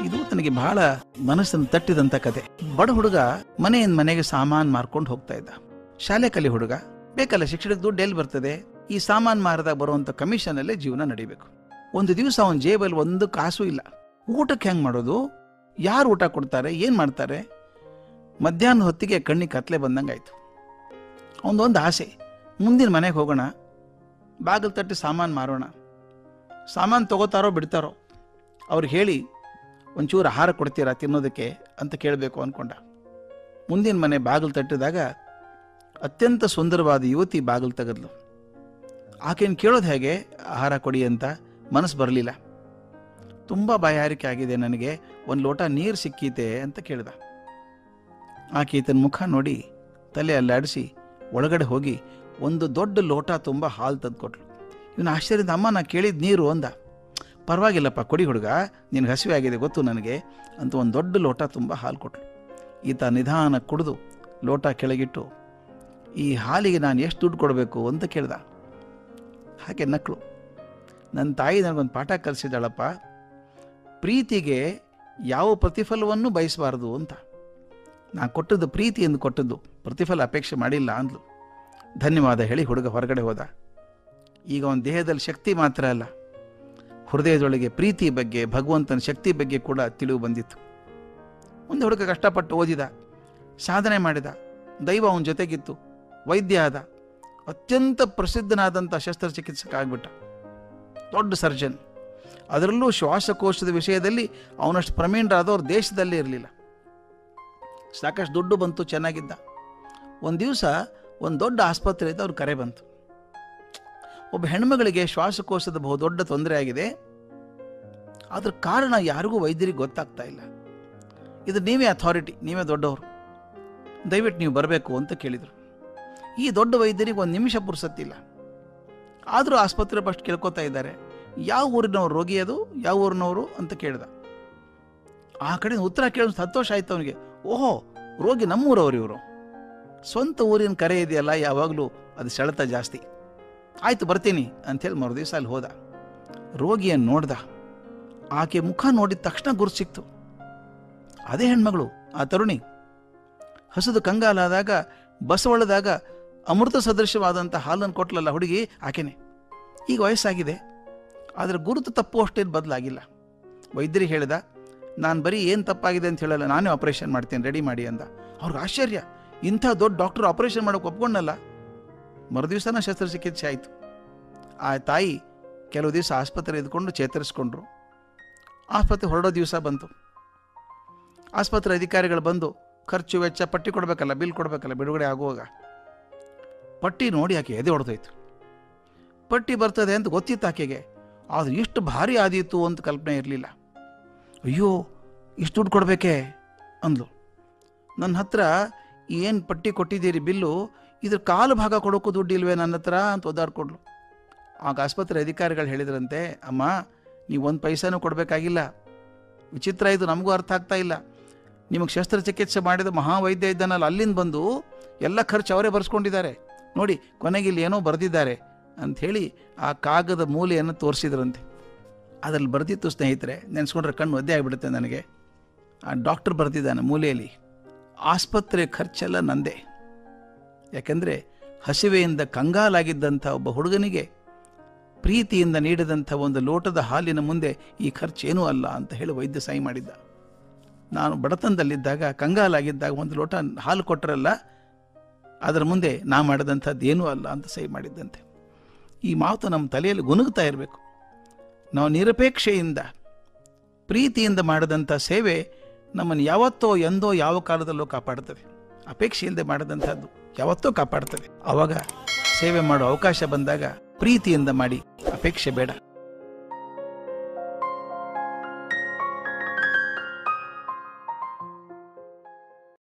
ಇದು ತನಗೆ ಬಹಳ ಮನಸ್ಸನ್ನು ತಟ್ಟಿದಂತ ಕತೆ. ಬಡ ಹುಡುಗ ಮನೆಯಿಂದ ಮನೆಗೆ ಸಾಮಾನ್ ಮಾರ್ಕೊಂಡು ಹೋಗ್ತಾ ಇದ್ದ. ಶಾಲೆ ಕಲಿ ಹುಡುಗ, ಬೇಕಲ್ಲ ಶಿಕ್ಷಣಕ್ಕೆ ದುಡ್ಡು ಎಲ್ಲಿ ಬರ್ತದೆ? ಈ ಸಾಮಾನ್ ಮಾರದಾಗ ಬರುವಂತ ಕಮಿಷನ್ ಅಲ್ಲೇ ಜೀವನ ನಡಿಬೇಕು. ಒಂದು ದಿವಸ ಅವನ ಜೇಬಲ್ಲಿ ಒಂದು ಕಾಸು ಇಲ್ಲ. ಊಟಕ್ಕೆ ಹೆಂಗ್ ಮಾಡೋದು? ಯಾರು ಊಟ ಕೊಡ್ತಾರೆ? ಏನ್ ಮಾಡ್ತಾರೆ? ಮಧ್ಯಾಹ್ನ ಹೊತ್ತಿಗೆ ಕಣ್ಣಿಗೆ ಕತ್ಲೆ ಬಂದಂಗಾಯ್ತು. ಅವನದೊಂದು ಆಸೆ, ಮುಂದಿನ ಮನೆಗೆ ಹೋಗೋಣ, ಬಾಗಿಲು ತಟ್ಟಿ ಸಾಮಾನು ಮಾರೋಣ. ಸಾಮಾನು ತಗೋತಾರೋ ಬಿಡ್ತಾರೋ ಅವ್ರಿಗೆ ಹೇಳಿ ಒಂಚೂರು ಆಹಾರ ಕೊಡ್ತೀರಾ ತಿನ್ನೋದಕ್ಕೆ ಅಂತ ಕೇಳಬೇಕು ಅಂದ್ಕೊಂಡ. ಮುಂದಿನ ಮನೆ ಬಾಗಿಲು ತಟ್ಟಿದಾಗ ಅತ್ಯಂತ ಸುಂದರವಾದ ಯುವತಿ ಬಾಗಿಲು ತೆಗೆದ್ಲು. ಆಕೆಯನ್ನು ಕೇಳೋದು ಹೇಗೆ ಆಹಾರ ಕೊಡಿ ಅಂತ ಮನಸ್ಸು ಬರಲಿಲ್ಲ. ತುಂಬ ಬಾಯಾರಿಕೆ ಆಗಿದೆ ನನಗೆ, ಒಂದು ಲೋಟ ನೀರು ಸಿಕ್ಕೀತೆ ಅಂತ ಕೇಳ್ದ. ಆಕೆ ಈತನ ಮುಖ ನೋಡಿ ತಲೆ ಅಲ್ಲಾಡಿಸಿ ಒಳಗಡೆ ಹೋಗಿ ಒಂದು ದೊಡ್ಡ ಲೋಟ ತುಂಬ ಹಾಲು ತಂದುಕೊಟ್ಲು. ಇವನು ಆಶ್ಚರ್ಯದ, ಅಮ್ಮ ನಾ ಕೇಳಿದ ನೀರು ಅಂದ. ಪರವಾಗಿಲ್ಲಪ್ಪ ಕೊಡಿ ಹುಡುಗ, ನಿನಗೆ ಹಸಿವೆ ಆಗಿದೆ ಗೊತ್ತು ನನಗೆ ಅಂತ ಒಂದು ದೊಡ್ಡ ಲೋಟ ತುಂಬ ಹಾಲು ಕೊಟ್ಲು. ಈತ ನಿಧಾನ ಕುಡಿದು ಲೋಟ ಕೆಳಗಿಟ್ಟು, ಈ ಹಾಲಿಗೆ ನಾನು ಎಷ್ಟು ದುಡ್ಡು ಕೊಡಬೇಕು ಅಂತ ಕೇಳ್ದ. ಹಾಗೆ ನಕ್ಕಳು. ನನ್ನ ತಾಯಿ ನನಗೊಂದು ಪಾಠ ಕಲಿಸಿದಾಳಪ್ಪ, ಪ್ರೀತಿಗೆ ಯಾವ ಪ್ರತಿಫಲವನ್ನು ಬಯಸಬಾರದು ಅಂತ. ನಾನು ಕೊಟ್ಟದ್ದು ಪ್ರೀತಿಯಿಂದ ಕೊಟ್ಟದ್ದು, ಪ್ರತಿಫಲ ಅಪೇಕ್ಷೆ ಮಾಡಿಲ್ಲ ಅಂದ್ಲು. ಧನ್ಯವಾದ ಹೇಳಿ ಹುಡುಗ ಹೊರಗಡೆ ಹೋದ. ಈಗ ಅವನ ದೇಹದಲ್ಲಿ ಶಕ್ತಿ ಮಾತ್ರ ಅಲ್ಲ, ಹೃದಯದೊಳಗೆ ಪ್ರೀತಿ ಬಗ್ಗೆ, ಭಗವಂತನ ಶಕ್ತಿ ಬಗ್ಗೆ ಕೂಡ ತಿಳಿವು ಬಂದಿತ್ತು. ಒಂದು ಹುಡುಗ ಕಷ್ಟಪಟ್ಟು ಓದಿದ, ಸಾಧನೆ ಮಾಡಿದ, ದೈವ ಅವನ ಜೊತೆಗಿತ್ತು, ವೈದ್ಯ ಆದ, ಅತ್ಯಂತ ಪ್ರಸಿದ್ಧನಾದಂಥ ಶಸ್ತ್ರಚಿಕಿತ್ಸಕ ಆಗ್ಬಿಟ್ಟ, ದೊಡ್ಡ ಸರ್ಜನ್. ಅದರಲ್ಲೂ ಶ್ವಾಸಕೋಶದ ವಿಷಯದಲ್ಲಿ ಅವನಷ್ಟು ಪ್ರವೀಣರಾದವ್ರು ದೇಶದಲ್ಲೇ ಇರಲಿಲ್ಲ. ಸಾಕಷ್ಟು ದುಡ್ಡು ಬಂತು, ಚೆನ್ನಾಗಿದ್ದ. ಒಂದು ದಿವಸ ಒಂದು ದೊಡ್ಡ ಆಸ್ಪತ್ರೆಯಿಂದ ಅವ್ರ ಕರೆ ಬಂತು. ಒಬ್ಬ ಹೆಣ್ಮಗಳಿಗೆ ಶ್ವಾಸಕೋಶದ ಬಹುದೊಡ್ಡ ತೊಂದರೆ ಆಗಿದೆ, ಅದ್ರ ಕಾರಣ ಯಾರಿಗೂ ವೈದ್ಯರಿಗೆ ಗೊತ್ತಾಗ್ತಾ ಇಲ್ಲ. ಇದು ನೀವೇ ಅಥಾರಿಟಿ, ನೀವೇ ದೊಡ್ಡವರು, ದಯವಿಟ್ಟು ನೀವು ಬರಬೇಕು ಅಂತ ಕೇಳಿದರು. ಈ ದೊಡ್ಡ ವೈದ್ಯರಿಗೆ ಒಂದು ನಿಮಿಷ ಪುರ್ಸತ್ತಿಲ್ಲ. ಆದರೂ ಆಸ್ಪತ್ರೆ ಫಸ್ಟ್ ಕೇಳ್ಕೊತಾ ಇದ್ದಾರೆ, ಯಾವ ಊರಿನವರು ರೋಗಿ, ಅದು ಯಾವ ಊರಿನವರು ಅಂತ ಕೇಳ್ದ. ಆ ಕಡೆ ಉತ್ತರ ಕೇಳೋದು ಸಂತೋಷ ಆಯ್ತು ಅವನಿಗೆ. ಓಹೋ, ರೋಗಿ ನಮ್ಮೂರವರು ಇವರು, ಸ್ವಂತ ಊರಿನ ಕರೆ ಇದೆಯಲ್ಲ, ಯಾವಾಗಲೂ ಅದು ಸೆಳೆತ ಜಾಸ್ತಿ. ಆಯ್ತು ಬರ್ತೀನಿ ಅಂಥೇಳಿ ಮರು ದಿವಸ ಅಲ್ಲಿ ಹೋದ. ರೋಗಿಯನ್ನು ನೋಡ್ದ. ಆಕೆ ಮುಖ ನೋಡಿದ ತಕ್ಷಣ ಗುರುತು ಸಿಕ್ತು, ಅದೇ ಹೆಣ್ಮಗಳು, ಆ ತರುಣಿ. ಹಸಿದು ಕಂಗಾಲಾದಾಗ, ಬಸವಳದಾಗ ಅಮೃತ ಸದೃಶವಾದಂಥ ಹಾಲನ್ನು ಕೊಟ್ಲಲ್ಲ ಹುಡುಗಿ, ಆಕೆನೆ. ಈಗ ವಯಸ್ಸಾಗಿದೆ, ಆದರೆ ಗುರುತು ತಪ್ಪುವಷ್ಟೇನು ಬದಲಾಗಿಲ್ಲ. ವೈದ್ಯರಿಗೆ ಹೇಳಿದ, ನಾನು ಬರೀ ಏನು ತಪ್ಪಾಗಿದೆ ಅಂತ ಹೇಳಲ್ಲ, ನಾನೇ ಆಪರೇಷನ್ ಮಾಡ್ತೇನೆ, ರೆಡಿ ಮಾಡಿ ಅಂದ. ಅವ್ರಿಗೆ ಆಶ್ಚರ್ಯ, ಇಂಥ ದೊಡ್ಡ ಡಾಕ್ಟರ್ ಆಪರೇಷನ್ ಮಾಡೋಕೆ ಒಪ್ಕೊಂಡಲ್ಲ. ಮರುದಿವಸನ ಶಸ್ತ್ರಚಿಕಿತ್ಸೆ ಆಯಿತು. ಆ ತಾಯಿ ಕೆಲವು ದಿವಸ ಆಸ್ಪತ್ರೆ ಇದ್ಕೊಂಡು ಚೇತರಿಸ್ಕೊಂಡ್ರು. ಆಸ್ಪತ್ರೆ ಹೊರಡೋ ದಿವಸ ಬಂತು. ಆಸ್ಪತ್ರೆ ಅಧಿಕಾರಿಗಳು ಬಂದು ಖರ್ಚು ವೆಚ್ಚ ಪಟ್ಟಿ ಕೊಡಬೇಕಲ್ಲ, ಬಿಲ್ ಕೊಡಬೇಕಲ್ಲ ಬಿಡುಗಡೆ ಆಗುವಾಗ. ಪಟ್ಟಿ ನೋಡಿ ಆಕೆ ಎದೆ ಹೊಡೆದೋಯ್ತು. ಪಟ್ಟಿ ಬರ್ತದೆ ಅಂತ ಗೊತ್ತಿತ್ತು ಆಕೆಗೆ, ಆದರೆ ಇಷ್ಟು ಭಾರಿ ಆದೀತು ಅಂತ ಕಲ್ಪನೆ ಇರಲಿಲ್ಲ. ಅಯ್ಯೋ, ಇಷ್ಟು ದುಡ್ಡು ಕೊಡಬೇಕೇ ಅಂದ್ಲು. ನನ್ನ ಹತ್ರ ಏನು ಪಟ್ಟಿ ಕೊಟ್ಟಿದ್ದೀರಿ ಬಿಲ್ಲು, ಇದ್ರ ಕಾಲು ಭಾಗ ಕೊಡೋಕ್ಕೂ ದುಡ್ಡು ಇಲ್ವೇ ನನ್ನ ಹತ್ರ ಅಂತ ಒದ್ದಾಡ್ಕೊಡ್ಲು. ಆಗ ಆಸ್ಪತ್ರೆ ಅಧಿಕಾರಿಗಳು ಹೇಳಿದ್ರಂತೆ, ಅಮ್ಮ ನೀವು ಒಂದು ಪೈಸಾನೂ ಕೊಡಬೇಕಾಗಿಲ್ಲ. ವಿಚಿತ್ರ, ಇದು ನಮಗೂ ಅರ್ಥ ಆಗ್ತಾ ಇಲ್ಲ. ನಿಮಗೆ ಶಸ್ತ್ರಚಿಕಿತ್ಸೆ ಮಾಡಿದ ಮಹಾವೈದ್ಯ ಇದ್ದಾನಲ್ಲ, ಅಲ್ಲಿಂದ ಬಂದು ಎಲ್ಲ ಖರ್ಚು ಅವರೇ ಬರೆಸ್ಕೊಂಡಿದ್ದಾರೆ ನೋಡಿ, ಕೊನೆಗೆ ಇಲ್ಲಿ ಏನೋ ಬರೆದಿದ್ದಾರೆ ಅಂಥೇಳಿ ಆ ಕಾಗದ ಮೂಲೆಯನ್ನು ತೋರಿಸಿದ್ರಂತೆ. ಅದರಲ್ಲಿ ಬರೆದಿತ್ತು ಸ್ನೇಹಿತರೆ, ನೆನೆಸ್ಕೊಂಡ್ರೆ ಕಣ್ಣು ಒದ್ದೆ ಆಗಿಬಿಡುತ್ತೆ ನನಗೆ. ಆ ಡಾಕ್ಟರ್ ಬರೆದಿದ್ದಾನೆ ಮೂಲೆಯಲ್ಲಿ, ಆಸ್ಪತ್ರೆ ಖರ್ಚೆಲ್ಲ ನಂದೇ. ಯಾಕೆಂದರೆ ಹಸಿವೆಯಿಂದ ಕಂಗಾಲಾಗಿದ್ದಂಥ ಒಬ್ಬ ಹುಡುಗನಿಗೆ ಪ್ರೀತಿಯಿಂದ ನೀಡಿದಂಥ ಒಂದು ಲೋಟದ ಹಾಲಿನ ಮುಂದೆ ಈ ಖರ್ಚೇನೂ ಅಲ್ಲ ಅಂತ ಹೇಳಿ ವೈದ್ಯ ಸಹಿ ಮಾಡಿದ್ದ. ನಾನು ಬಡತನದಲ್ಲಿದ್ದಾಗ, ಕಂಗಾಲಾಗಿದ್ದಾಗ ಒಂದು ಲೋಟ ಹಾಲು ಕೊಟ್ಟರಲ್ಲ, ಅದರ ಮುಂದೆ ನಾ ಮಾಡಿದಂಥದ್ದು ಏನೂ ಅಲ್ಲ ಅಂತ ಸಹಿ ಮಾಡಿದ್ದಂತೆ. ಈ ಮಾತು ನಮ್ಮ ತಲೆಯಲ್ಲಿ ಗುನುಗ್ತಾ ಇರಬೇಕು. ನಾವು ನಿರಪೇಕ್ಷೆಯಿಂದ, ಪ್ರೀತಿಯಿಂದ ಮಾಡಿದಂಥ ಸೇವೆ ನಮ್ಮನ್ನು ಯಾವತ್ತೋ ಎಂದೋ ಯಾವ ಕಾಲದಲ್ಲೋ ಕಾಪಾಡ್ತದೆ. ಅಪೇಕ್ಷೆಯಿಂದ ಮಾಡಿದಂಥದ್ದು ಯಾವತ್ತೋ ಕಾಪಾಡ್ತದೆ. ಆವಾಗ ಸೇವೆ ಮಾಡೋ ಅವಕಾಶ ಬಂದಾಗ ಪ್ರೀತಿಯಿಂದ ಮಾಡಿ, ಅಪೇಕ್ಷೆ ಬೇಡ.